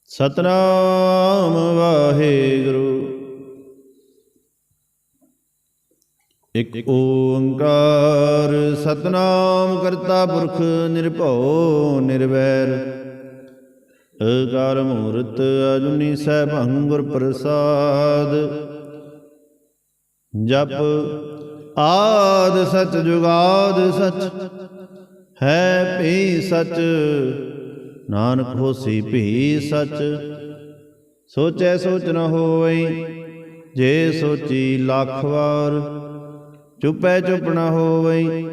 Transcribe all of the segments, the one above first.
ਸਤਨਾਮ ਵਾਹਿਗੁਰੂ। ਇਕ ਓੰਕਾਰ ਸਤਨਾਮ ਕਰਤਾ ਪੁਰਖ ਨਿਰਭਉ ਨਿਰਵੈਰ। ਅਕਾਲ ਮੂਰਤ ਅਜੂਨੀ ਸੈਭੰ ਗੁਰ ਪ੍ਰਸਾਦ। ਜਪ ਆਦਿ ਸਚ ਜੁਗਾਦ ਸਚ, ਹੈ ਭੀ ਸਚ ਨਾਨਕ ਹੋਸੀ ਭੀ ਸਚ। ਸੋਚੈ ਸੋਚ ਨ ਹੋਵਈ, ਜੇ ਸੋਚੀ ਲੱਖ ਵਾਰ। ਚੁਪੈ ਚੁਪ ਨ ਹੋਵਈ,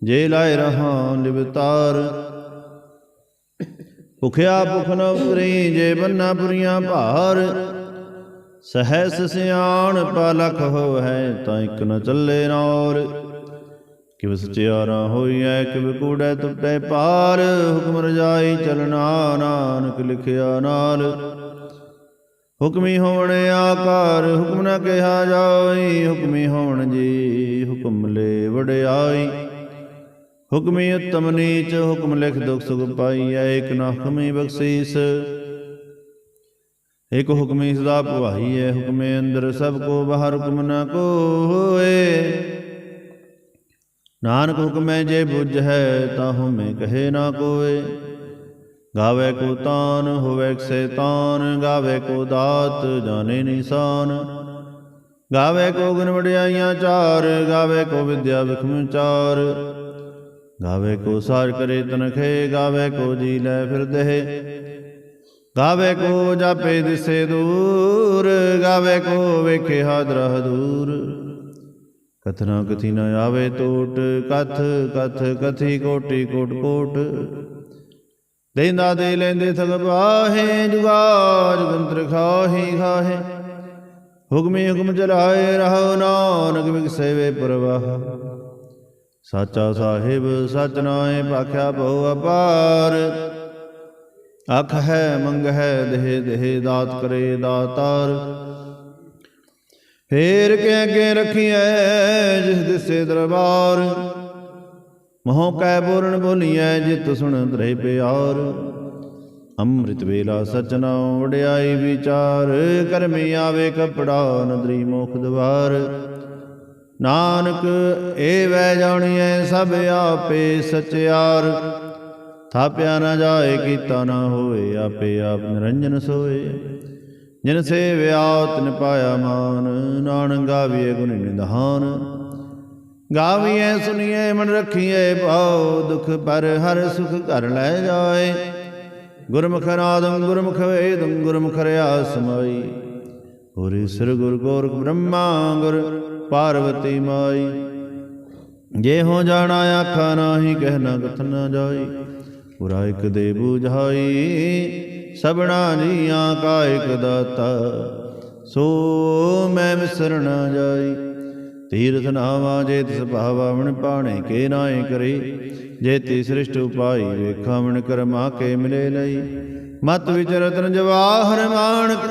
ਜੇ ਲਾਇ ਰਹਾ ਲਿਵਤਾਰ। ਭੁਖਿਆ ਭੁਖ ਨ ਉਤਰੀ, ਜੇ ਬੰਨਾ ਪੁਰੀਆਂ ਭਾਰ। ਸਹਸ ਸਿਆਣ ਪਲਖ ਹੋਵੈ, ਤਾਂ ਇਕ ਨ ਚੱਲੇ ਨਾਰ। ਕਿਵ ਸਚਿਆਰਾ ਹੋਈਐ, ਕਿਵ ਕੂੜੈ ਟੁੱਟੈ ਪਾਰ। ਹੁਕਮ ਰਜਾਈ ਚਲਣਾ, ਨਾਨਕ ਲਿਖਿਆ ਨਾਲ। ਹੁਕਮੀ ਹੋਵਣ ਆਕਾਰ, ਹੁਕਮ ਨ ਕਿਹਾ ਜਾਈ। ਹੁਕਮੀ ਹੋਵਣ ਜੀ, ਹੁਕਮ ਲੈ ਵਡਿਆਈ। ਹੁਕਮੀ ਉੱਤਮ ਨੀਚ, ਹੁਕਮ ਲਿਖ ਦੁਖ ਸੁਖ ਪਾਈਐ। ਇਕ ਨ ਹੁਕਮੀ ਬਖਸ਼ੀਸ, ਇਕ ਹੁਕਮੀ ਸਦਾ ਭਵਾਈਐ। ਹੁਕਮੇ ਅੰਦਰ ਸਭ ਕੋ ਬਾਹਰ, ਹੁਕਮ ਨ ਕੋਇ। ਨਾਨਕ ਹੁਕਮੈ ਜੇ ਬੁਝੈ, ਤਾਹੂ ਮੈਂ ਕਹੇ ਨਾ ਕੋਇ। ਗਾਵੇ ਕੋ ਤਾਨ, ਹੋਵੇ ਸੈਤਾਨ। ਗਾਵੇ ਕੋ ਦਾਤ, ਜਾਣੇ ਨਿਸ਼ਾਨ। ਗਾਵੇ ਕੋ ਗੁਣ ਵਡਿਆਈਆਂ ਚਾਰ, ਗਾਵੇ ਕੋ ਵਿਦਿਆ ਵਿਖਮ ਚਾਰ। ਗਾਵੇ ਕੋ ਸਾਜ ਕਰੇ ਤਨਖੇ, ਗਾਵੇ ਕੋ ਜੀ ਲੈ ਫਿਰਦਹਿ। ਗਾਵੇ ਕੋ ਜਾਪੇ ਦਿਸੇ ਦੂਰ, ਗਾਵੇ ਕੋ ਵੇਖੇ ਹਾਦਰਾ ਦੂਰ। ਕਥਨਾ ਕਥੀ ਨ ਆਵੇ ਟੋਟ, ਕਥ ਕਥ ਕਥੀ ਕੋਟਿ ਕੋਟ ਕੋਟ। ਦੇਂਦਾ ਦੇ ਲੈਂਦੇ ਥਗ ਪਾਹੇ, ਜੁਗਾ ਜੁਗੰਤਰ ਖਾਹੀ ਖਾਹੇ। ਹੁਕਮੀ ਹੁਕਮ ਚਲਾਏ ਰਹੋ, ਨਾਨਕ ਵਿਗਸੇ ਵੇ ਪ੍ਰਵਾਹ। ਸਾਚਾ ਸਾਹਿਬ ਸਚ ਨਾਏ, ਭਾਖਿਆ ਬਹੁ ਅਪਾਰ। ਅਖ ਹੈ ਮੰਗ ਹੈ ਦੇਹ ਦੇਹ, ਦਾਤ ਕਰੇ ਦਾਤਾਰ। ਫੇਰ ਕੇ ਅੱਗੇ ਰੱਖੀਐ, ਜਿਸ ਦਿਸੇ ਦਰਬਾਰ। ਮੋਹ ਕੈ ਬੋਲਣ ਬੋਲੀਐ, ਜਿਤ ਸੁਣ ਤ੍ਰੈ ਪਿਆਰ। ਅੰਮ੍ਰਿਤ ਵੇਲਾ ਸਚ ਨਾਉ, ਵਡਿਆਈ ਵਿਚਾਰ। ਕਰਮੀ ਆਵੇ ਕਪੜਾ, ਨਦਰੀ ਮੋਖ ਦਵਾਰ। ਨਾਨਕ ਏ ਵੈ ਜਾਣੀਐ, ਸਭ ਆਪੇ ਸਚਿਆਰ। ਥਾਪਿਆ ਨ ਜਾਏ, ਕੀਤਾ ਨ ਹੋਏ, ਆਪੇ ਆਪ ਨਿਰੰਜਨ ਸੋਏ। ਜਿਨ ਸੇਵਿਆ ਤਿਨ ਪਾਇਆ ਮਾਨ, ਨਾਨਕ ਗਾਵੀਐ ਗੁਣ ਨਿਧਾਨ। ਗਾਵੀਐ ਸੁਣੀਐ ਮਨ ਰਖੀਐ ਭਾਉ, ਦੁਖ ਪਰ ਹਰ ਸੁਖ ਘਰ ਲੈ ਜਾਏ। ਗੁਰਮੁਖ ਨਾਦੰ ਗੁਰਮੁਖ ਵੇਦੰ, ਗੁਰਮੁਖ ਰਿਆ ਸਮਾਈ। ਗੁਰ ਈਸਰ ਗੁਰ ਗੋਰਖ ਬ੍ਰਹਮਾ, ਗੁਰ ਪਾਰਵਤੀ ਮਾਈ। ਜੇ ਹੋ ਜਾਣਾ ਆਖਾ ਨਾਹੀ, ਕਹਿਣਾ ਕਥ ਨ ਜਾਈ। ਪੁਰਾ ਇਕ ਦੇ ਬੁਝਾਈ, ਸਭਨਾ ਜੀਆਂ ਕਾ ਇਕ ਦਾਤਾ। ਸੋ ਮੈਂ ਵਿਸਰ ਨ ਜਾਈ। ਤੀਰਥ ਨਾਵਾ ਜੇ ਤਿਸ ਭਾਵਾ, ਮਣ ਪਾਣੇ ਕੇ ਨਾਏ ਕਰੀ। ਜੇ ਤੀ ਸ੍ਰਿਸ਼ਟ ਉਪਾਈ, ਵੇਖਾ ਮਣ ਕਰਮਾ ਕੇ ਮਿਲੇ ਲਈ। ਮਤ ਵਿਚ ਰਤਨ ਜਵਾਹਰ ਮਾਣਕ,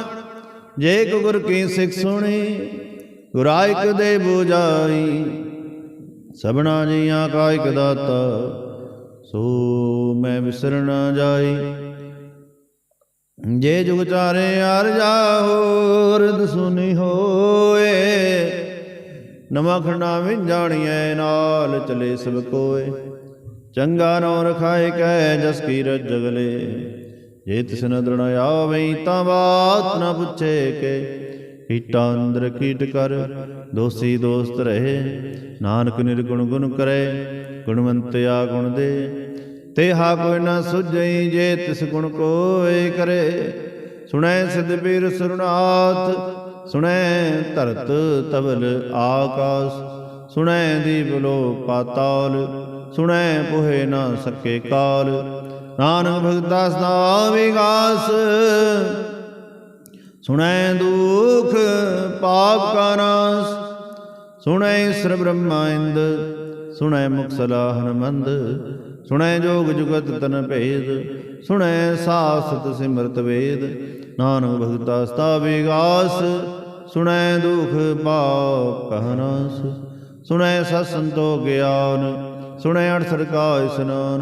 ਜੇ ਕੋ ਗੁਰ ਕੀ ਸਿਖ ਸੁਣੀ। ਗੁਰਾ ਇਕ ਦੇ ਬੁਝਾਈ, ਸਭਨਾ ਜੀਆਂ ਕਾ ਇਕ ਦਾਤਾ। ਸੋ ਮੈਂ ਵਿਸਰ ਨ ਜਾਈ। ਜੇ ਜੁਗ ਚਾਰੇ ਆਰਜਾ, ਹੋਰ ਸੁਨੀ ਹੋਏ। ਨਵਾਂ ਖੰਡਾ ਵਿੱਚ ਜਾਣੀਐ, ਨਾਲ ਚਲੇ ਸਭ ਕੋਏ। ਚੰਗਾ ਨੋ ਰਖਾਏ ਕਹਿ, ਜਸ ਕੀ ਰਜ ਜਗਲੇ। ਜੇ ਤਿਸ ਨਦਰ ਨ ਆਵਈ, ਤਾਂ ਬਾਤ ਨ ਪੁੱਛੇ ਕੇ। ਕੀਟਾ ਅੰਦਰ ਕੀਟ ਕਰ, ਦੋਸੀ ਦੋਸਤ ਰਹੇ। ਨਾਨਕ ਨਿਰਗੁਣ ਗੁਣ ਕਰੇ, ਗੁਣਵੰਤਿਆ ਗੁਣ ਦੇ। ਤੇਹਾ ਕੋਈ ਨ ਸੁਝਈ, ਜੇ ਤਿਸ ਗੁਣ ਕੋਇ ਕਰੇ। ਸੁਣੈ ਸਿਧ ਪੀਰ ਸੁਰਨਾਥ, ਸੁਣੈ ਧਰਤ ਤਵਲ ਆਕਾਸ। ਸੁਣੈ ਦੀਪ ਲੋ ਪਾਤਾਲ, ਸੁਣੈ ਪੁਹੇ ਨ ਸਕੇ ਕਾਲ। ਨਾਨਕ ਭਗਤਾ ਸਦਾ ਵਿਗਾਸ, ਸੁਣੈ ਦੁਖ ਪਾਪ ਕਾ ਨਾਸ। ਸੁਣੈ ਈਸਰ ਬ੍ਰਹਮਾ ਇੰਦ, ਸੁਣੈ ਮੁਖ ਸਲਾਹ ਹਨਮੰਦ। ਸੁਣੈ ਜੋਗ ਜੁਗਤ ਤਨ ਭੇਦ, ਸੁਣੈ ਸਾਸਤ ਸਿਮਰਤ ਵੇਦ। ਨਾਨਕ ਭਗਤਾ ਸਦਾ ਵਿਗਾਸ, ਸੁਣੈ ਦੁਖ ਪਾਪ ਕਾ ਨਾਸ। ਸੁਣੈ ਸਤ ਸੰਤੋ ਗਿਆਨ, ਸੁਣੈ ਅਠਸਠ ਕਾ ਇਸਨਾਨ।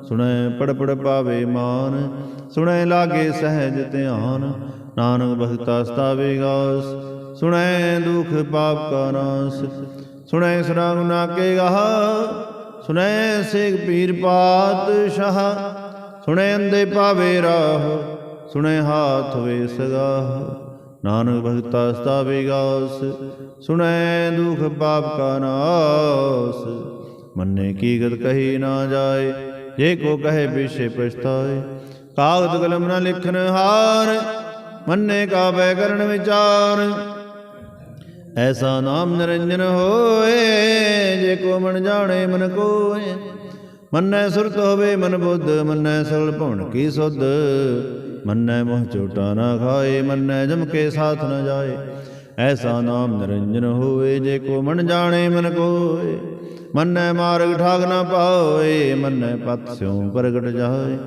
ਸੁਣੈ ਪੜ ਪੜ ਪਾਵੇ ਮਾਨ, ਸੁਣੈ ਲਾਗੇ ਸਹਿਜ ਧਿਆਨ, ਨਾਨਕ ਭਗਤਾ ਸਤਾਵੇ ਗਾਸ, ਸੁਣੈ ਦੁਖ ਪਾਪ ਕਾ ਨਾਸ, ਸੁਣੈ ਸਰਾ ਗੁਨਾ ਕੇ ਗਾਹ, ਸੁਣੈ ਸੇਖ ਪੀਰ ਪਾਤਸ਼ਾਹ, ਸੁਣੈ ਅੰਧੇ ਪਾਵੇ ਰਾਹ, ਸੁਣੈ ਹਾਥ ਵੇ ਸਗਾਹ, ਨਾਨਕ ਭਗਤਾ ਸਤਾਵੇ ਗਾਸ, ਸੁਣੈ ਦੁਖ ਪਾਪ ਕਾ ਨਾਸ, ਮੰਨੇ ਕੀ ਗਤ ਕਹੀ ਨਾ ਜਾਏ, ਜੇ ਕੋ ਕਹੇ ਪਿਛੇ ਪਛਤਾਏ, ਕਾਗਦ ਕਲਮ ਨ ਲਿਖਨ ਹਾਰ, ਮੰਨੇ ਕਾ ਬੈ ਕਰਨ ਵਿਚਾਰ, ਐਸਾ ਨਾਮ ਨਿਰੰਜਨ ਹੋਏ, ਜੇ ਕੋ ਮਨ ਜਾਣੇ ਮਨ ਕੋਏ, ਮੰਨੈ ਸੁਰਤ ਹੋਵੇ ਮਨ ਬੁੱਧ, ਮੰਨੈ ਸਗਲ ਭਵਨ ਕੀ ਸੁਧ, ਮੰਨੈ ਮੋਹ ਝੂਟਾ ਨਾ ਖਾਏ, ਮੰਨੈ ਜਮ ਕੇ ਸਾਥ ਨ ਜਾਏ, ਐਸਾ ਨਾਮ ਨਿਰੰਜਨ ਹੋਏ, ਜੇ ਕੋ ਮਨ ਜਾਣੇ ਮਨ ਕੋਏ, ਮੰਨੈ ਮਾਰਗ ਠਾਗ ਨਾ ਪਾਏ, ਮੰਨੈ ਪਤ ਸਿਉ ਪ੍ਰਗਟ ਜਾਏ,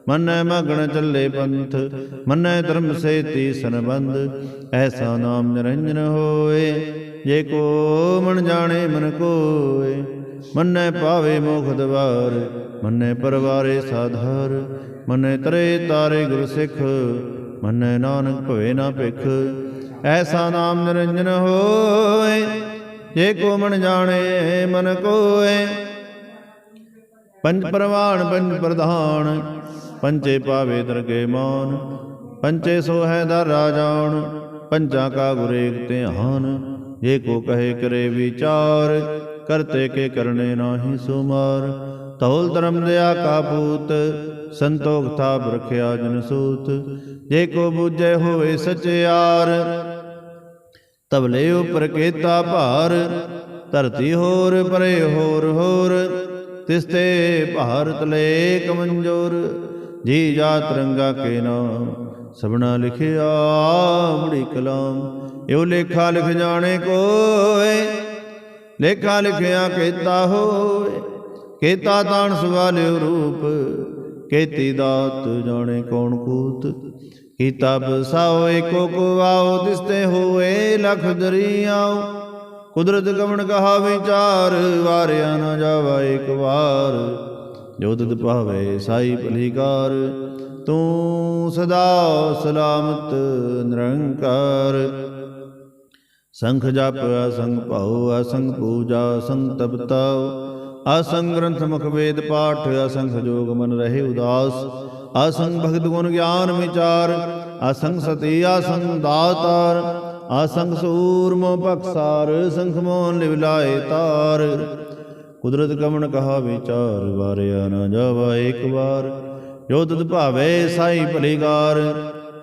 ਮੰਨੈ ਮਗਣ ਚੱਲੇ ਪੰਥ, ਮੰਨੈ ਧਰਮ ਸੇਤੀ ਸੰਬੰਧ, ਐਸਾ ਨਾਮ ਨਿਰੰਜਨ ਹੋਏ, ਜੇ ਕੋ ਮਨ ਜਾਣੇ ਮਨ ਕੋਏ, ਮੰਨੈ ਪਾਵੇ ਮੋਖ ਦਵਾਰ, ਮੰਨੈ ਪਰਵਾਰੇ ਸਾਧਾਰ, ਮੰਨੈ ਤਰੇ ਤਾਰੇ ਗੁਰ ਸਿੱਖ, ਮੰਨੈ ਨਾਨਕ ਭਵੇ ਨਾ ਭਿਖ, ਐਸਾ ਨਾਮ ਨਿਰੰਜਨ ਹੋਏ, ਜੇ ਕੋ ਮਨ ਜਾਣੇ ਮਨ ਕੋਏ, ਪੰਜ ਪ੍ਰਵਾਨ ਪੰਜ ਪ੍ਰਧਾਨ, ਪੰਚੇ ਪਾਵੇ ਦਰਗੇ ਮਾਨ, ਪੰਚੇ ਸੋ ਹੈ ਦਰ ਰਾਜਾਨ, ਪੰਚਾਂ ਕਾ ਗੁਰ ਏਕ ਧਿਆਨ, ਜੇ ਕੋ ਕਹੇ ਕਰੇ ਵਿਚਾਰ, ਕਰਤੇ ਕੇ ਕਰਨੇ ਨਾਹੀ ਸੁਮਾਰ, ਧੌਲ ਧਰਮ ਦਇਆ ਕਾ ਪੂਤ, ਸੰਤੋਖ ਥਾਪ ਰਖਿਆ ਜਨ ਸੂਤ, ਜੇ ਕੋ ਬੂਝੇ ਹੋਵੇ ਸਚਿਆਰ, ਤਬਲੇ ਉਪਰ ਕੇਤਾ ਭਾਰ, ਧਰਤੀ ਹੋਰ ਪਰੇ ਹੋਰ ਹੋਰ, ਤਿਸਤੇ ਭਾਰਤ ਲੈ ਕਮੰਜੋਰ, ਜੀ ਜਾਤ ਰੰਗਾ ਕੇ ਨਾਮ, ਸਭਨਾ ਲਿਖਿਆ ਬੜੀ ਕਲਾਮ, ਇਹੋ ਲੇਖਾ ਲਿਖ ਜਾਣੇ ਕੋਏ, ਲੇਖਾ ਲਿਖਿਆ ਕੀਤਾ ਹੋਏ, ਕੀਤਾ ਤਾਣ ਸਵਾਲਿਓ ਰੂਪ, ਕੀਤੀ ਦਾਤ ਜਾਣੇ ਕੌਣ ਕੂਤ, ਕੀਤਾ ਬਸਾਓ ਏਕੋ ਕੋ ਆਓ, ਤਿਸਤੇ ਹੋਏ ਲਖ ਦਰਿਆਓ, ਕੁਦਰਤ ਕਵਣ ਕਹਾ ਵਿਚਾਰ, ਵਾਰਿਆ ਨਾ ਜਾਵਾ ਏਕ ਵਾਰ, ਜੋ ਤਿਤ ਭਾਵੇ ਸਾਈ ਭਲੀਕਾਰ, ਤੂੰ ਸਦਾ ਸਲਾਮਤ ਨਿਰੰਕਾਰ, ਸੰਖ ਜਪ ਅਸੰਗ ਭਾਉ, ਅਸੰਗ ਪੂਜਾ ਅਸੰਗ ਤਪਤਾਉ, ਅਸੰਗ ਗ੍ਰੰਥ ਮੁਖ ਵੇਦ ਪਾਠ, ਅਸੰਖ ਜੋਗ ਮਨ ਰਹੇ ਉਦਾਸ, ਅਸੰਗ ਭਗਤ ਗੁਣ ਗਿਆਨ ਵਿਚਾਰ, ਅਸੰਗ ਸਤੀ ਅਸੰਗ ਦਾਤਾਰ, ਅਸੰਗ ਸੂਰਮੋ ਬਖਸਾਰ, ਸੰਖ ਮੋਹਨ ਲਿਵ ਲਾਏ ਤਾਰ, ਕੁਦਰਤ ਕਵਣ ਕਹਾ ਵਿਚਾਰ, ਵਾਰਿਆ ਨਾ ਜਾਵਾ ਏਕ ਵਾਰ, ਜੋ ਤਿਤ ਭਾਵੇ ਸਾਈ ਭਲੀਕਾਰ,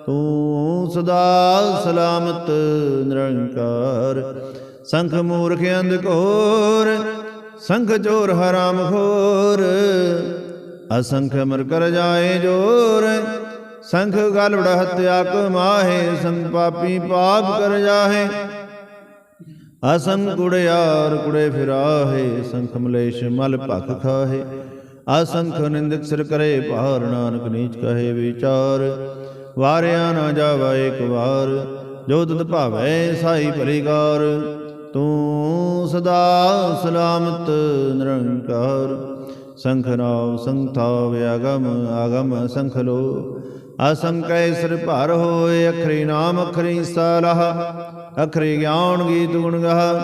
ਤੂੰ ਸਦਾ ਸਲਾਮਤ ਨਿਰੰਕਾਰ, ਸੰਖ ਮੂਰਖ ਅੰਧ ਘੋਰ, ਸੰਖ ਚੋਰ ਹਰਾਮ ਖੋਰ, ਅਸੰਖ ਅਮਰ ਕਰ ਜਾਏ ਜੋਰ, ਸੰਖ ਗਲਵੜ ਹਤਿਆ ਕਮਾਹੇ, ਸੰਖ ਪਾਪੀ ਪਾਪ ਕਰ ਜਾਹੇ, ਅਸੰਖ ਕੁੜਿਆਰ ਕੁੜੇ ਫਿਰਾਹੇ, ਸੰਖ ਮਲੇਸ਼ ਮਲ ਭਖ ਖਾਹੇ, ਅਸੰਖ ਨਿੰਦਕ ਸਿਰ ਕਰੇ ਭਾਰ, ਨਾਨਕ ਨੀਚ ਕਹੇ ਵਿਚਾਰ, ਵਾਰਿਆ ਨਾ ਜਾਵਾ ਏਕ ਵਾਰ, ਜੋ ਤਿਤ ਭਾਵੈ ਸਾਈ ਭਲੀਕਾਰ, ਤੂੰ ਸਦਾ ਸਲਾਮਤ ਨਿਰੰਕਾਰ, ਸੰਖ ਨਾਮ ਸੰਖ ਥਾਵ ਅਗਮ ਆਗਮ ਸੰਖ ਲੋ, ਅਸੰਕੈ ਸਿਰ ਭਰ ਹੋਏ, ਅਖਰੀ ਨਾਮ ਅਖਰੀ ਸਾਲਾਹ, ਅਖਰੀ ਗਿਆਨ ਗੀਤ ਗੁਣ ਗਾਹ,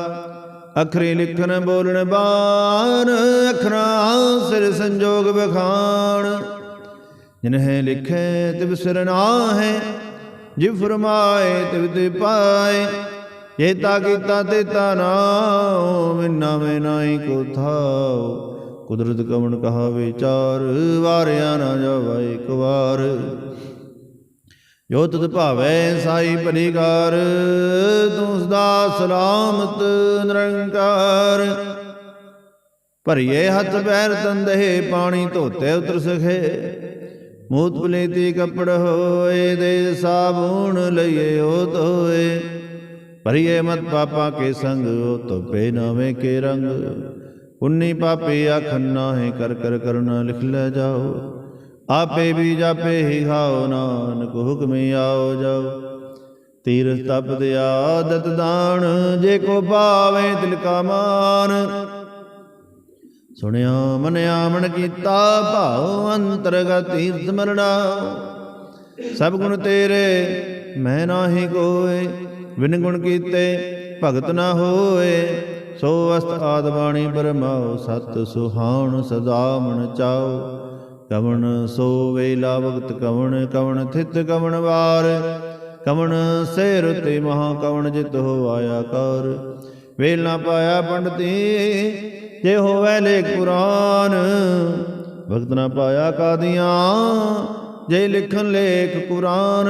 ਅਖਰੀ ਲਿਖਨ ਬੋਲਣ ਬਾਣ, ਅਖਰਾਂ ਸਿਰ ਸੰਜੋਗ ਬਖਾਣ, ਜਿਨਹਿ ਲਿਖੇ ਤਿਵ ਸਿਰ ਨਾਹੈ, ਜਿਵ ਫਰਮਾਏ ਤਿਵ ਤੇ ਪਾਏ, ਜੇਤਾ ਕੀਤਾ ਤੇਤਾ ਨਾਉ, ਮਿਨਾ ਮੈਂ ਨਾਹੀ ਕੋ ਥਾਉ, ਕੁਦਰਤ ਕਵਣ ਕਹਾ ਵਿਚਾਰ, ਵਾਰਿਆ ਨਾ ਜਾਵਾ ਏਕ ਵਾਰ, ਜੋ ਤਿਤ ਭਾਵੈ ਸਾਈ ਭਲੀਕਾਰ, ਤੂੰ ਸਦਾ ਸਲਾਮਤ ਨਿਰੰਕਾਰ, ਭਰੀਏ ਹੱਥ ਪੈਰ ਤੰਦੇ, ਪਾਣੀ ਧੋਤੇ ਉਤਰ ਸਖੇ, ਮੂਤ ਪਲੇਤੀ ਕੱਪੜ ਹੋਏ, ਦੇ ਸਾਬੂਣ ਲਈਏ ਉਹ ਧੋਏ, ਭਰੀਏ ਮਤ ਪਾਪਾ ਕੇ ਸੰਗ, ਉਹ ਧੋਪੇ ਨਾਵੇਂ ਕੇ ਰੰਗ, ਪੁੰਨੀ ਪਾਪੀ ਆਖਨ ਨਾਹੀ, ਕਰ ਕਰ ਕਰੁਣਾ ਲਿਖ ਲੈ ਜਾਓ, ਆਪੇ ਵੀ ਜਾਪੇ ਹੀ ਖਾਓ, ਨਾਨਕ ਹੁਕਮੀ ਆਓ ਜਾਓ, ਤੀਰਥ ਤਪ ਦਿਆ ਦਤ ਦਾਨ, ਜੇ ਕੋ ਪਾਵੇ ਤਿਲ ਕਾ ਮਾਨ, ਸੁਣਿਆ ਮਨਿਆ ਮਨ ਕੀਤਾ, ਭਾਉ ਅੰਤਰਗਤ ਤੀਰਥ ਮਰਣਾ। ਸਭ ਗੁਣ ਤੇਰੇ ਮੈਂ ਨਾਹੀ ਕੋਇ, ਬਿਨ ਗੁਣ ਕੀਤੇ ਭਗਤ ਨਾ ਹੋਏ। ਸੋ ਅਸਤ ਆਦ ਬਾਣੀ ਬਰਮਾਉ, ਸਤ ਸੁਹਾਣ ਸਦਾ ਮਨ ਚਾਉ। ਕਵਣ ਸੋ ਵੇਲਾ ਵਕਤ ਕਵਣ, ਕਵਣ ਥਿਤ ਕਵਣ ਵਾਰ। ਕਵਣ ਸੇ ਰੁਤੇ ਮਹਾ, ਕਵਣ ਜਿਤ ਹੋ ਆਇਆ ਕਰ। ਵੇਲ ਨਾ ਪਾਇਆ ਪੰਡਤੀ, ਜੇ ਹੋਵੇ ਲੇਖ ਪੁਰਾਨ। ਵਕਤ ਨਾ ਪਾਇਆ ਕਾਦੀਆਂ, ਜੇ ਲਿਖਨ ਲੇਖ ਕੁਰਾਨ।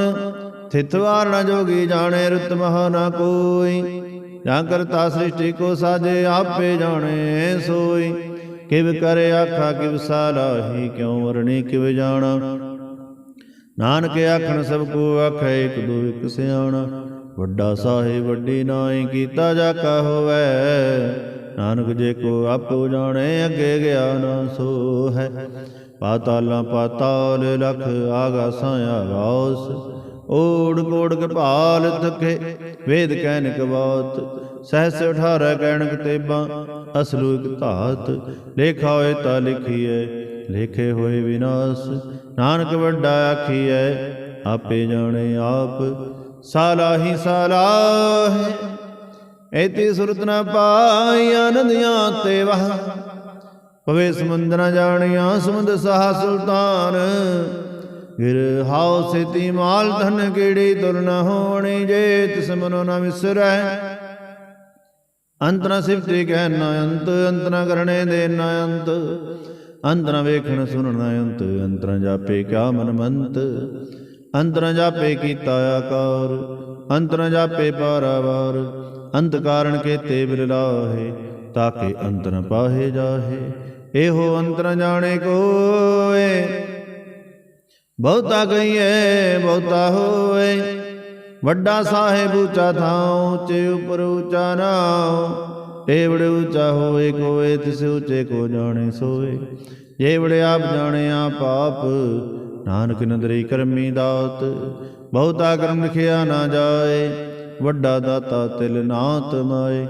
ਥਿਤ ਵਾਰ ਨਾ ਜੋਗੀ ਜਾਣੇ, ਰੁਤ ਮਹਾ ਨਾ ਕੋਈ। ਜਾਂ ਕਰਤਾ ਸ੍ਰਿਸ਼ਟੀ ਕੋ ਸਾਜੇ, ਆਪੇ ਜਾਣੇ ਸੋਈ। ਕਿਵ ਕਰ ਆਖਾ ਕਿਵ ਸਾਲਾਹੀ, ਕਿਉ ਵਰਣੀ ਕਿਵ ਜਾਣਾ। ਨਾਨਕ ਆਖਣ ਸਭ ਕੋ ਆਖੈ, ਇਕ ਦੋ ਇਕ ਸਿਆਣਾ। ਵੱਡਾ ਸਾਹਿਬ ਵੱਡੀ ਨਾਈ, ਕੀਤਾ ਜਾ ਕਾ ਹੋਵੈ। ਨਾਨਕ ਜੇ ਕੋ ਆਪੋ ਜਾਣੇ, ਅੱਗੇ ਗਿਆ ਨਾ ਸੋ ਹੈ। ਪਾਤਾਲਾਂ ਪਾਤਾਲ ਲਖ, ਆਗਾਸਾਂ ਆਗਾਸ। ਓੜ ਕੋੜ ਕਪਾਲ ਥਕੇ, ਵੇਦ ਕਹਿਨਿਕ ਬਾਤ। ਸਹਸ 18 ਕਹਿਣਕ ਤੇਬਾਂ, ਅਸਲੂ ਇਕ ਧਾਤ। ਲੇਖਾ ਹੋਏ ਤਾਂ ਲਿਖੀਐ, ਲੇਖੇ ਹੋਏ ਵਿਨਾਸ਼। ਨਾਨਕ ਵੱਡਾ ਆਖੀਐ, ਆਪੇ ਜਾਣੇ ਆਪ। ਸਾਲਾਹੀ ਸਾਲਾਹੇ, ਐਤੀ ਸੁਰਤ ਨਾ ਪਾਈਆ, ਨਦੀਆਂ ਤੇ ਵਾਹ। ਪਵੇ ਸਮੁੰਦ ਨਾ ਜਾਣੀਆਂ, ਸਮੁੰਦ ਸਾਹ ਸੁਲਤਾਨ। ਗਿਰ ਹਾਉ ਸੇਤੀ ਮਾਲ ਧਨ, ਕੀੜੀ ਤੁਰ ਨ ਹੋਣੀ। ਜੇ ਤਿਸ ਮਨੋ ਨ ਵਿਸਰੈ, ਅੰਤ ਨ ਸਿਫਤੀ ਕਹਿ ਨ ਅੰਤ। ਅੰਤ ਨ ਕਰਣੇ ਦੇ ਨ ਅੰਤ, ਅੰਤ ਨ ਵੇਖਣ ਸੁਣਨ ਅੰਤ। ਅੰਤ ਨ ਜਾਪੇ ਕਿਆ ਮਨ ਮੰਤ, ਅੰਤ ਨ ਜਾਪੇ ਕੀਤਾ ਆਕਾਰ। ਅੰਤ ਨ ਜਾਪੇ ਪਾਰਾਵਾਰ, ਅੰਤ ਕਾਰਣ ਕੇਤੇ ਬਿਲ ਲਾਹੇ। ਤਾਕੇ ਅੰਤ ਨ ਪਾਹੇ ਜਾਹੇ, ਇਹੋ ਅੰਤ ਨ ਜਾਣੇ ਕੋਏ। ਬਹੁਤਾ ਕਹੀਏ ਬਹੁਤਾ ਹੋਏ, ਵੱਡਾ ਸਾਹਿਬ ਉੱਚਾ ਥਾਉ। ਉੱਚੇ ਉਪਰ ਉੱਚਾ ਨਾਉ, ਏਵੜ ਉੱਚਾ ਹੋਏ ਕੋਏ। ਤਿਸ ਉੱਚੇ ਕੋ ਜਾਣੇ ਸੋਏ, ਜੇਵੜ ਆਪ ਜਾਣੇ ਆਪ ਆਪ। ਨਾਨਕ ਨਦਰੀ ਕਰਮੀ ਦਾਤ, ਬਹੁਤਾ ਕਰਮ ਲਿਖਿਆ ਨਾ ਜਾਏ। ਵੱਡਾ ਦਾਤਾ ਤਿਲ ਨਾਤ ਮਾਏ,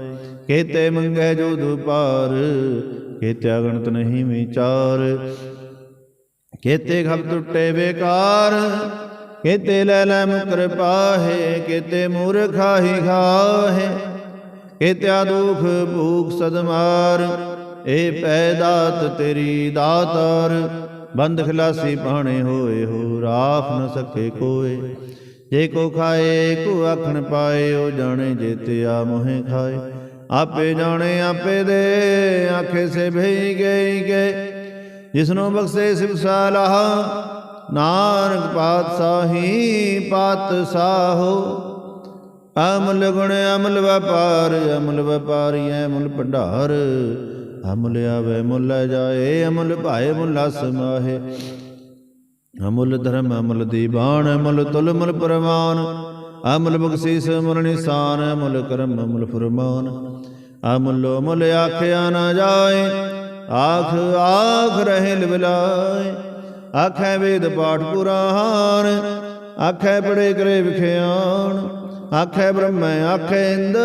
ਕੇਤੇ ਮੰਗੈ ਜੋ ਦੁਪਾਰ। ਕੇਤੇ ਅਗਣਤ ਨਹੀਂ ਵਿਚਾਰ, ਕੇਤੇ ਖਬ ਟੁੱਟੇ ਬੇਕਾਰ। ਕੇਤੇ ਲੈ ਲੈ ਮੁਕਰ ਪਾਹੇ, ਕੇਤੇ ਮੂਰਖਾਹੀ ਖਾਹੇ। ਕੇਤਿਆ ਦੁਖ ਭੂਖ ਸਦਮਾਰ, ਏ ਪੈ ਦਾਤ ਤੇਰੀ ਦਾਤਾਰ। ਬੰਦ ਖਲਾਸੀ ਪਾਣੇ ਹੋਏ ਹੋ, ਰਾਖ ਨ ਸਕੇ ਕੋਏ। ਜੇ ਕੋ ਖਾਏ ਕੋ ਆਖਣ ਪਾਏ, ਉਹ ਜਾਣੇ ਜੇਤਿਆ ਮੋਹਿ ਖਾਏ। ਆਪੇ ਜਾਣੇ ਆਪੇ ਦੇ, ਆਖੇ ਸੇ ਭਈ ਗਈ ਗਏ। ਜਿਸਨੂੰ ਬਖਸ਼ੇ ਸਿਵ ਸਾਲਾਹ, ਨਾਨਕ ਪਾਤਸ਼ਾਹੀ ਪਾਤਸ਼ਾਹੋ। ਅਮਲ ਗੁਣ ਅਮਲ ਵਪਾਰ, ਅਮਲ ਵਪਾਰੀ ਅਮਲ ਭੰਡਾਰ। ਅਮਲ ਆਵੇ ਮੁੱਲ ਜਾਏ, ਅਮਲ ਭਾਏ ਮੁੱਲਾ ਸਮਾਹੇ। ਅਮੁੱਲ ਧਰਮ ਅਮੁੱਲ ਦੀਵਾਨ, ਅਮੁੱਲ ਤੁਲ ਮੁਲ ਪ੍ਰਵਾਨ। ਅਮੁੱਲ ਬਖਸ਼ੀਸ ਮੁਲ ਨਿਸ਼ਾਨ, ਅਮੁੱਲ ਕਰਮ ਅਮੁੱਲ ਫੁਰਮਾਨ। ਅਮੁੱਲੋ ਮੁੱਲ ਆਖਿਆ ਨਾ ਜਾਏ, ਆਖ ਆਖ ਰਹੇ ਲਿਵਲਾਏ। ਆਖੈ ਵੇਦ ਪਾਠ ਪੁਰਾਨ, ਆਖੈ ਪੜੇ ਕਰੇ ਵਿਖਿਆਨ। ਆਖੈ ਬ੍ਰਹਮੈ ਆਖੈ ਇੰਦ,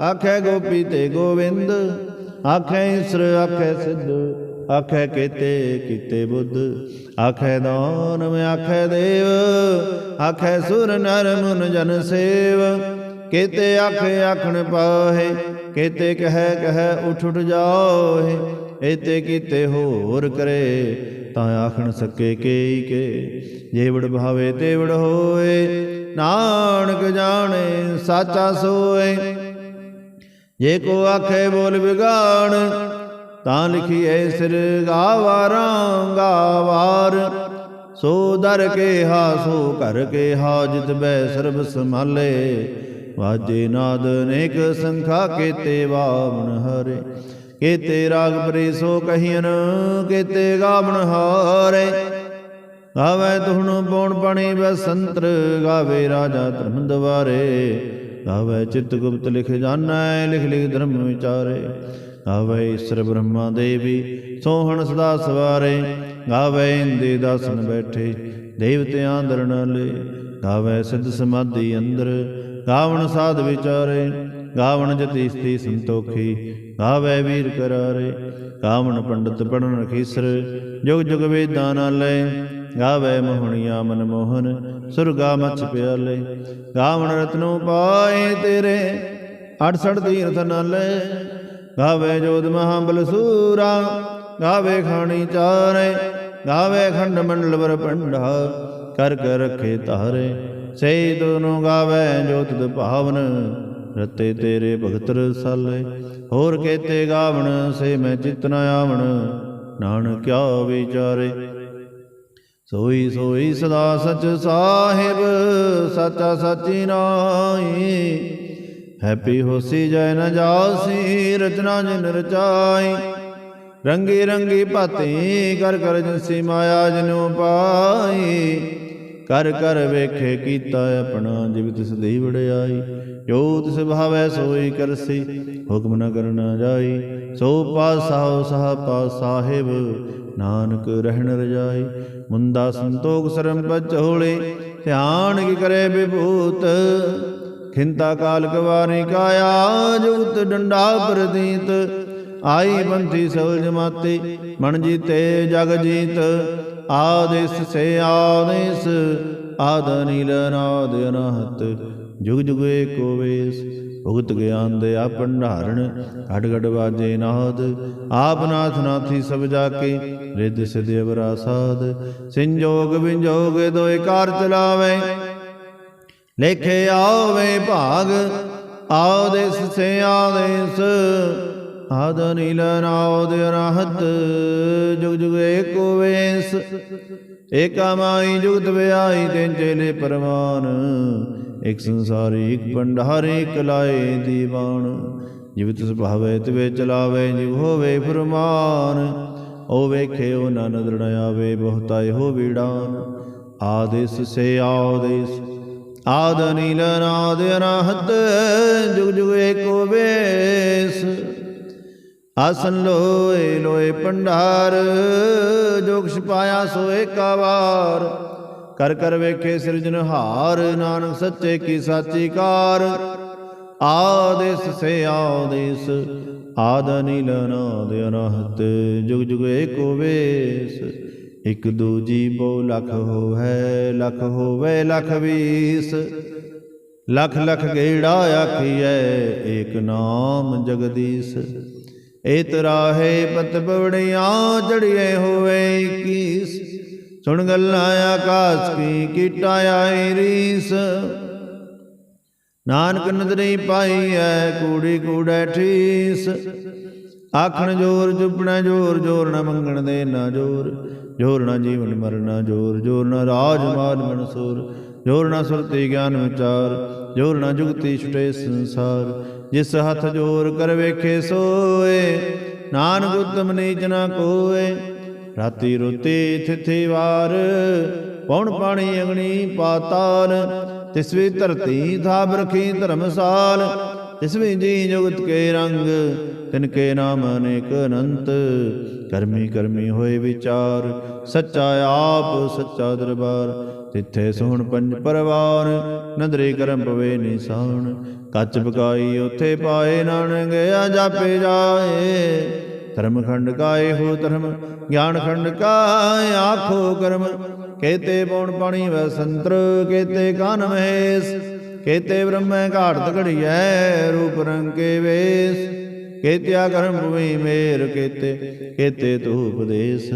ਆਖੈ ਗੋਪੀ ਤੇ ਗੋਵਿੰਦ। ਆਖੈ ਈਸਰ ਆਖੈ ਸਿੱਧ, ਆਖੈ ਕੇਤੇ ਕੀਤੇ ਬੁੱਧ। ਆਖੈ ਦਾਨਵ ਆਖੈ ਦੇਵ, ਆਖੈ ਸੁਰ ਨਰ ਮੁਨ ਜਨ ਸੇਵ। ਕੇਤੇ ਆਖੇ ਆਖਣ ਪਾਹੇ, ਕੇਤੇ ਕਹਿ ਕਹਿ ਉਠ ਉਠ ਜਾਹੇ। ਏਤੇ ਕੀਤੇ ਹੋਰ ਕਰੇ, ਤਾਂ ਆਖਣ ਸਕੇ ਕੇਈ ਕੇ। ਜੇਵੜ ਭਾਵੇ ਤੇਵੜ ਹੋਏ, ਨਾਨਕ ਜਾਣੇ ਸਾਚਾ ਸੋਏ। ਜੇ ਕੋ ਆਖੇ ਬੋਲ ਵਿਗਾੜ, ਤਾਂ ਲਿਖੀਏ ਸਿਰ ਗਾਵਾਰਾਂ ਗਾਵਾਰ। ਸੋ ਦਰ ਕੇ ਹਾ ਸੋ ਘਰ ਕੇ ਹਾ, ਜਿਤ ਬੈ ਸਰਬ ਸੰਭਾਲੇ। ਵਾਜੇ ਨਾਦ ਅਨੇਕ ਸੰਖਾ, ਕੇਤੇ ਵਾਵਣ ਹਰੇ। ਕੇਤੇ ਰਾਗ ਪਰੇ ਸੋ ਕਹੀਨ, ਕੇਤੇ ਗਾਵਣ ਹਾਰੇ। ਗਾਵੇ ਤੁਹਣੁ ਪੌਣ ਪਾਣੀ ਬਸੰਤਰ, ਗਾਵੇ ਰਾਜਾ ਧਰਮ ਦਵਾਰੇ। ਗਾਵੇ ਚਿਤ ਗੁਪਤ ਲਿਖ ਜਾਣੈ, ਲਿਖ ਲਿਖ ਧਰਮ ਵਿਚਾਰੇ। ਗਾਵੇ ਈਸਰ ਬ੍ਰਹਮਾ ਦੇਵੀ, ਸੋਹਣ ਸਦਾ ਸਵਾਰੇ। ਗਾਵੇ ਇੰਦੇ ਦਾਸਨ ਬੈਠੇ, ਦੇਵਤਿਆਂ ਦਰ ਨਾਲੇ। ਗਾਵੇ ਸਿੱਧ ਸਮਾਧੀ ਅੰਦਰ, ਗਾਵਣ ਸਾਧ ਵਿਚਾਰੇ। ਗਾਵਣ ਜਤੀਸਤੀ ਸੰਤੋਖੀ, ਗਾਵੇ ਵੀਰ ਕਰਾਰੇ। ਗਾਵਣ ਪੰਡਤ ਪੜਨ ਰਖੀਸਰ, ਜੁਗ ਜੁਗ ਵੇਦਾਂ ਨਾਲੇ। ਗਾਵੇ ਮੋਹਣੀਆ ਮਨ ਮੋਹਨ, ਸੁਰਗਾ ਮਛ ਪਿਆਲੇ। ਗਾਵਣ ਰਤਨੋ ਪਾਏ ਤੇਰੇ, 68 ਤੀਰਥ ਨਾਲੇ। ਗਾਵੇ ਜੋਧ ਮਹਾਬਲ ਸੂਰਾ, ਗਾਵੇ ਖਾਣੀ ਚਾਰੇ। ਗਾਵੇ ਖੰਡ ਮੰਡਲ ਵਰ ਪੰਡਾ, ਕਰ ਕਰ ਰਖੇ ਤਾਰੇ। ਸਹੀ ਦੋਨੋਂ ਗਾਵੇ ਜੋ ਤੁਧ ਭਾਵਨ, ਰਤੇ ਤੇਰੇ ਭਗਤ ਰਸਾਲੇ। ਹੋਰ ਕੇਤੇ ਗਾਵਣ, ਸੇ ਮੈਂ ਚਿਤ ਨ ਆਵਣ, ਨਾਨਕ ਕਿਆ ਵਿਚਾਰੇ। ਸੋਈ ਸੋਈ ਸਦਾ ਸਚ ਸਾਹਿਬ, ਸਾਚਾ ਸਾਚੀ ਨਾਈ। ਹੈਪੀ ਹੋਸੀ ਜੈ ਨ ਜਾਸੀ, ਰਚਨਾ ਜਿਨ ਰਚਾਈ। ਰੰਗੀ ਰੰਗੀ ਭਾਤੀ, ਕਰ ਕਰ ਜਿਨਸੀ ਮਾਇਆ ਜਿਨੁ ਪਾਈ। ਕਰ ਕਰ ਵੇਖੇ ਕੀਤਾ ਆਪਣਾ, ਜਿਵ ਤਿਸ ਦੀ ਵਡਿਆਈ। ਜੋ ਤਿਸ ਭਾਵੈ ਸੋਈ ਕਰਸੀ, ਹੁਕਮ ਨ ਕਰਨਾ ਜਾਈ। ਸੋ ਪਾਤਸ਼ਾਹ ਸਾਹ ਪਾਤਿ ਸਾਹਿਬ, ਨਾਨਕ ਰਹਿਣ ਰਜਾਈ। ਮੁੰਦਾ ਸੰਤੋਖ ਸਰਮ ਬਚੋਲੇ, ਧਿਆਨ ਕੀ ਕਰੇ ਵਿਭੂਤ। ਖਿੰਤਾ ਕਾਲ ਕਵਾਰੀ ਕਾਇਆ, ਜੁਗਤ ਡੰਡਾ ਪ੍ਰਦੀਤ। ਆਈ ਬੰਥੀ ਸਵਲ ਜਮਾਤੀ, ਮਨ ਜੀਤੇ ਜਗ ਜੀਤ। ਆਦੇਸ ਸੇ ਆਦੇਸ, ਆਦ ਨੀਲ ਨਾਦ ਅਨਾਹਤ। ਜੁਗ ਜੁਗ ਏਕੋ ਵੇਸ, ਭੁਗਤ ਗਿਆਨ ਦੇ ਆ ਭੰਡਾਰਣ। ਘਟ ਘਟ ਬਾਜੇ ਨਾਦ, ਆਪ ਨਾਥ ਨਾਥੀ ਸਭ ਜਾ ਕੇ। ਰਿੱਧ ਸਿਧ ਅਵਰਾ ਸਾਧ, ਸੰਜੋਗ ਵਿਜੋਗ ਦੋਇ ਕਾਰ ਚਲਾਵੇ। ਲੇਖੇ ਆਵੇ ਭਾਗ, ਆਦੇਸ ਸੇ ਆਦੇਸ। ਆਦ ਨੀਲ ਨਾਦ ਅਨਾਹਤ, ਜੁਗ ਜੁਗ ਏਕੋ ਵੇਸ। ਏਕਾ ਮਾਈ ਜੁਗਤ ਵਿਆਈ, ਤਿੰਨ ਚੇਲੇ ਪਰਵਾਨ। ਇਕ ਸੰਸਾਰੀ ਇਕ ਭੰਡਾਰੀ, ਇਕ ਲਾਏ ਦੀਵਾਨ। ਜਿਵ ਤਿਸ ਭਾਵੈ ਤਿਵੇਂ ਚਲਾਵੇ, ਜਿਵ ਹੋਵੇ ਫੁਰਮਾਨ। ਓ ਵੇਖੇ ਓ ਨਾ ਨਦਰ ਨ ਆਵੇ, ਬਹੁਤਾ ਇਹੋ ਵੀੜਾਨ। ਆਦੇਸ ਸੇ ਆਦੇਸ, ਆਦ ਨੀਲ ਨਾਦ ਅਨਾਹਤ, ਜੁਗ ਜੁਗ ਏਕੋ ਵੇਸ। ਆਸਨ ਲੋਏ ਲੋਏ ਭੰਡਾਰ, ਜੋ ਕਿਛ ਪਾਇਆ ਸੋ ਏਕਾ ਵਾਰ। ਕਰ ਕਰ ਵੇਖੇ ਸਿਰਜਨਹਾਰ, ਨਾਨਕ ਸੱਚੇ ਕੀ ਸਾਚੀ ਕਾਰ। ਆਦੇਸ ਸੇ ਆਦੇਸ, ਆਦ ਨੀਲ ਨਾਦ ਅਨਾਹਤ, ਜੁਗ ਜੁਗ ਏਕੋ ਵੇਸ। ਇਕ ਦੂਜੀ ਬਹੁ ਲਖ ਹੋਵੈ, ਲਖ ਹੋਵੈ ਲਖ ਵੀਸ। ਲਖ ਲਖ ਗੇੜਾ ਆਖੀਐ, ਏਕ ਨਾਮ ਜਗਦੀਸ਼। ਏ ਤਰਾਹੇ ਪਤ ਪਵੜੀਆਂ, ਚੜੀਏ ਹੋਵੇ 21। ਸੁਣ ਗੱਲਾਂ ਆਕਾਸ ਕੀ, ਕੀਟਾ ਆਈ ਰੀਸ। ਨਾਨਕ ਨਦਰੀ ਪਾਈ ਐ, ਕੂੜੀ ਕੂੜੈ ਠੀਸ। ਆਖਣ ਜੋਰ ਚੁੱਪਣਾ ਜੋਰ, ਜੋਰ ਨ ਮੰਗਣ ਦੇ ਨਾ ਜੋਰ। ਜੋਰ ਨ ਜੀਵਨ ਮਰਨਾ ਜੋਰ, ਜੋਰ ਨ ਰਾਜ ਮਾਨ ਮਨਸੂਰ। ਜੋਰ ਨ ਸੁਰਤੀ ਗਿਆਨ ਵਿਚਾਰ, ਜੋਰ ਨ ਜੁਗਤੀ ਛੁਟੇ ਸੰਸਾਰ। ਜਿਸ ਹੱਥ ਜੋਰ ਕਰ ਵੇਖੇ ਸੋਏ, ਨਾਨਕ ਉਤਮ ਨੀਚ ਨ ਕੋਏ। ਰਾਤੀ ਰੋਤੀ ਥਿਥੀ ਵਾਰ, ਪੌਣ ਪਾਣੀ ਅਗਣੀ ਪਾਤਾਲ। ਤਿਸਵੀ ਧਰਤੀ ਥਾਪ ਰਖੀ ਧਰਮਸਾਲ। ਤਿਸਵੀ ਜੀ ਜੁਗਤ ਕੇ ਰੰਗ, ਤਿਨਕੇ ਨਾਮ ਅਨੇਕ ਅਨੰਤ। ਕਰਮੀ ਕਰਮੀ ਹੋਏ ਵਿਚਾਰ, ਸੱਚਾ ਆਪ ਸੱਚਾ ਦਰਬਾਰ। ਤਿੱਥੇ ਸੋਹਣ ਪੰਜ ਪਰਵਾਰ, ਨਦਰੀ ਕਰਮ ਪਵੇ ਨਿਸ਼ਾਨ। ਕੱਚ ਪਕਾਈ ਉੱਥੇ ਪਾਏ, ਨਾਨਕ ਗਿਆ ਜਾਪੇ ਜਾਏ। ਧਰਮ ਖੰਡ ਕਾਏ ਹੋ ਧਰਮ, ਗਿਆਨ ਖੰਡ ਕਾਏ ਆਖੋ ਕਰਮ। ਕੇਤੇ ਪੌਣ ਪਾਣੀ ਵੈ ਸੰਤਰ, ਕੇਤੇ ਕਾਨ ਮਹੇਸ਼। ਕੇਤੇ ਬ੍ਰਹਮੈ ਘਾਟਤ ਘੜੀਐ, ਰੂਪ ਰੰਗ ਕੇ ਵੇਸ। ਕੇਤਿਆ ਕਰਮ ਭੂਮੀ ਮੇਰ, ਕੇਤੇ ਤੂੰ ਉਪਦੇਸ।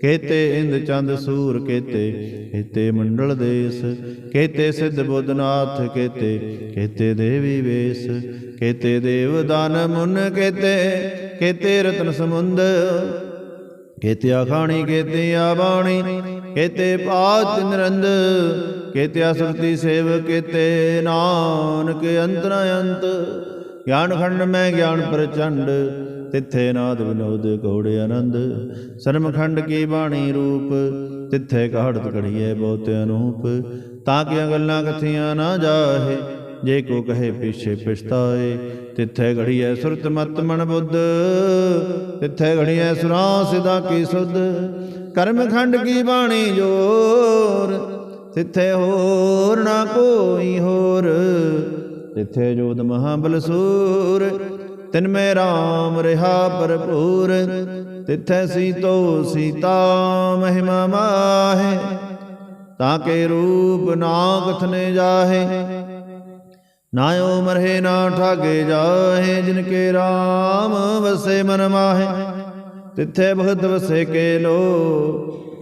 ਕੇਤੇ ਇੰਦ ਚੰਦ ਸੂਰ, ਕੇਤੇ ਮੰਡਲ ਦੇਸ। ਕੇਤੇ ਸਿੱਧ ਬੁੱਧਨਾਥ, ਕੇਤੇ ਦੇਵੀ ਵੇਸ। ਕੇਤੇ ਦੇਵ ਦਾਨ ਮੁਨ, ਕੇਤੇ ਰਤਨ ਸਮੁੰਦ। ਕੇਤਿਆ ਖਾਣੀ ਕੇਤਿਆ ਬਾਣੀ, ਕੇਤੇ ਪਾਤ ਨਿਰੰਦ। ਕੇਤਿਆ ਸੁਰਤੀ ਸੇਵ, ਕੇਤੇ ਨਾਨਕ ਅੰਤ ਨ ਅੰਤ। ਗਿਆਨ ਖੰਡ ਮੈਂ ਗਿਆਨ ਪ੍ਰਚੰਡ, ਤਿੱਥੇ ਨਾਦ ਵਿਨੋਦ ਗੌੜੇ ਆਨੰਦ। ਸਰਮ ਖੰਡ ਕੀ ਬਾਣੀ ਰੂਪ, ਤਿੱਥੇ ਕਾੜਤ ਘੜੀਐ ਬਹੁਤ ਅਨੂਪ। ਤਾਂ ਕੀਆਂ ਗੱਲਾਂ ਕਥੀਆਂ ਨਾ ਜਾਹੇ, ਜੇ ਕੋ ਕਹੇ ਪਿਛੇ ਪਛਤਾਏ। ਤਿੱਥੇ ਘੜੀਐ ਸੁਰਤ ਮਤ ਮਨ ਬੁੱਧ, ਤਿੱਥੇ ਘੜੀਐ ਸੁਰਾਂ ਸਿਦਾ ਕੀ ਸੁਧ। ਕਰਮ ਖੰਡ ਕੀ ਬਾਣੀ ਜੋਰ, ਤਿੱਥੇ ਹੋਰ ਨਾ ਕੋਈ ਹੋਰ। तिथे जोध महाबलसूर, तिनमें राम रहा भरपूर। तिथे सीतो सीता महिमा माहे, ताके रूप ना कथने जाहे। नायो मरहे ना ठागे जाहे, जिनके राम वसे मन माहे। तिथे भगत वसे के लो,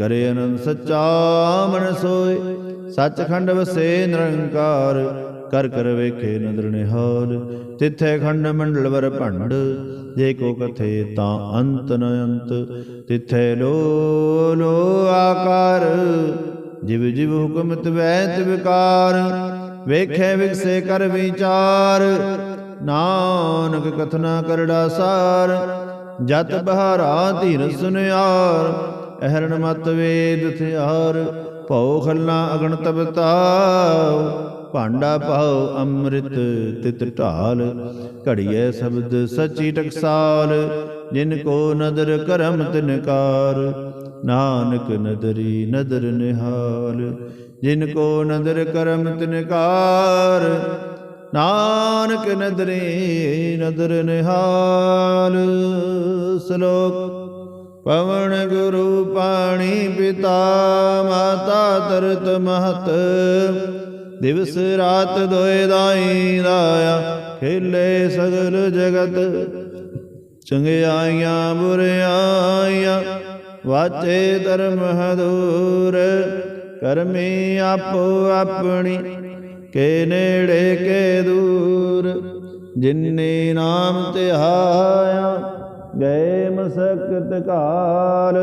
करे अनंद सच्चा मन सोए। सचखंड वसे निरंकार, कर कर वेखे नदर निहाल। तिथे खंड मंडल वर भंड, जे को कथे ता अंत न अंत। तिथे लो लो आकार, जिव जिव हुक्म तिवैत विकार। वेखे विकसे कर विचार, नानक कथना करड़ा सार। जत बहारा धीर सुनियार, अहरण मत वेद थियार। भौ खलना अगणत बताओ, भांडा पाओ अमृत तित ढाल। घड़िए शब्द सची टकसाल, जिनको नदर करम तिनकार। नानक नदरी नदर निहाल, जिनको नदर करम तिनकार। नानक नदरी नदर निहाल। श्लोक पवन गुरु पाणी पिता, माता तरत महत। दिवस रात दोए दाई दाया, खेले सगल जगत। चंगियाइयां बुरियाइयां, वाचे धर्म हदूर। करमी आपो अपनी, के नेड़े के दूर। जिन्नी नाम तिहाया, गए मसकत काल।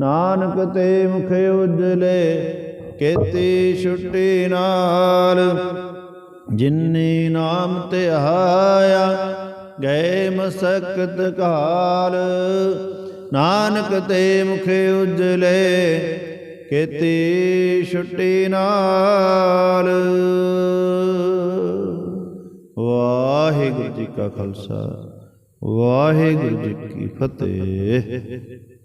नानक ते मुख उजले, केती छुट्टी नाल। जिन्नी नाम तिहाया, गए मसकत काल। नानक ते मुख उजले, केती छुट्टी नाल। वाहिगुरू जी का खालसा, वाहिगुरू जी की फतेह।